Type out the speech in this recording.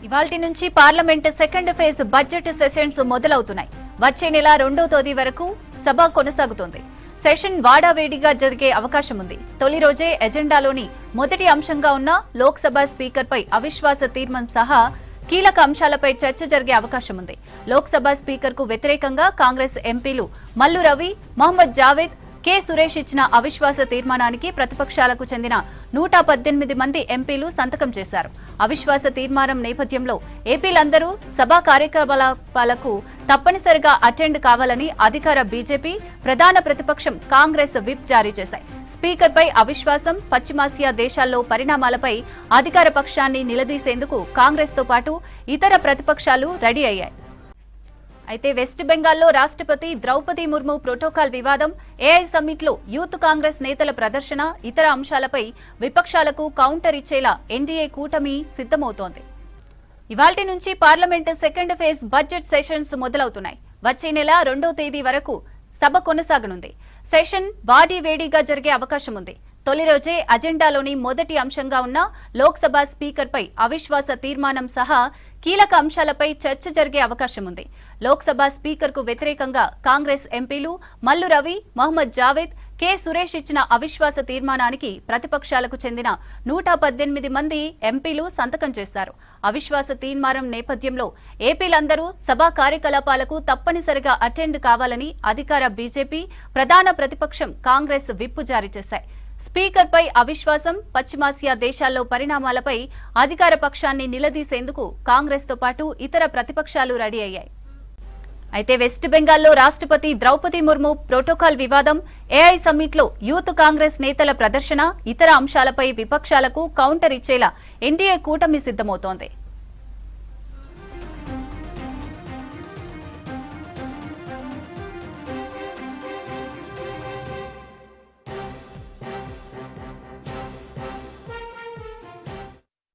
ఇవాల్టి నుంచి parliament second phase budget sessions మొదలవుతున్నాయి. వచ్చే నెల 2వ తేదీ వరకు సభ కొనసాగుతోంది. సెషన్ వాడావేడిగా జరిగే అవకాశం ఉంది. తొలి రోజే ఎజెండాలోని మొదటి అంశంగా ఉన్న లోక్సభ స్పీకర్పై అవిశ్వాస తీర్మానం సహా కీలక అంశాలపై చర్చ జరిగే అవకాశం ఉంది. లోక్సభ స్పీకర్కు వ్యతిరేకంగా కాంగ్రెస్ ఎంపీలు మల్లు రవి, మహమ్మద్ జావేద్, కె సురేష్ ఇచ్చిన అవిశ్వాస తీర్మానానికి ప్రతిపక్షాలకు చెందిన 118 మంది ఎంపీలు సంతకం చేశారు. అవిశ్వాస తీర్మానం నేపథ్యంలో ఏపీలందరూ సభా కార్యకలాపాలకు తప్పనిసరిగా అటెండ్ కావాలని అధికార బీజేపీ, ప్రధాన ప్రతిపక్షం కాంగ్రెస్ విప్ జారీ చేశాయి. స్పీకర్పై అవిశ్వాసం, పశ్చిమాసియా దేశాల్లో పరిణామాలపై అధికార పక్షాన్ని నిలదీసేందుకు కాంగ్రెస్తో పాటు ఇతర ప్రతిపక్షాలు రెడీ అయ్యాయి. అయితే వెస్ట్ బెంగాల్లో రాష్ట్రపతి ద్రౌపది ముర్ము ప్రోటోకాల్ వివాదం, ఏఐ సమ్మిట్లో యూత్ కాంగ్రెస్ నేతల ప్రదర్శన, ఇతర అంశాలపై విపక్షాలకు కౌంటర్ ఇచ్చేలా ఎన్డీఏ కూటమి సిద్ధమవుతోంది. ఇవాల్టి నుంచి parliament second phase budget sessions మొదలవుతున్నాయి. వచ్చే నెల 2వ తేదీ వరకు సభ కొనసాగనుంది. సెషన్ వాడివేడిగా జరిగే అవకాశం ఉంది. తొలి రోజే అజెండాలోని మొదటి అంశంగా ఉన్న లోక్సభ స్పీకర్పై అవిశ్వాస తీర్మానం సహా కీలక అంశాలపై చర్చ జరిగే అవకాశం ఉంది. లోక్సభ స్పీకర్కు వ్యతిరేకంగా కాంగ్రెస్ ఎంపీలు మల్లు రవి, మహమ్మద్ జావేద్, కె సురేష్ ఇచ్చిన అవిశ్వాస తీర్మానానికి ప్రతిపక్షాలకు చెందిన 118 మంది ఎంపీలు సంతకం చేశారు. అవిశ్వాస తీర్మానం నేపథ్యంలో ఏపీలందరూ సభా కార్యకలాపాలకు తప్పనిసరిగా అటెండ్ కావాలని అధికార బీజేపీ, ప్రధాన ప్రతిపక్షం కాంగ్రెస్ విప్ జారీ చేశాయి. స్పీకర్పై అవిశ్వాసం, పశ్చిమాసియా దేశాల్లో పరిణామాలపై అధికార పక్షాన్ని నిలదీసేందుకు కాంగ్రెస్తో పాటు ఇతర ప్రతిపక్షాలు రెడీ అయ్యాయి. అయితే వెస్ట్ బెంగాల్లో రాష్ట్రపతి ద్రౌపది ముర్ము ప్రోటోకాల్ వివాదం, ఏఐ సమ్మిట్లో యూత్ కాంగ్రెస్ నేతల ప్రదర్శన, ఇతర అంశాలపై విపక్షాలకు కౌంటర్ ఇచ్చేలా ఎన్డీఏ కూటమి సిద్ధమవుతోంది.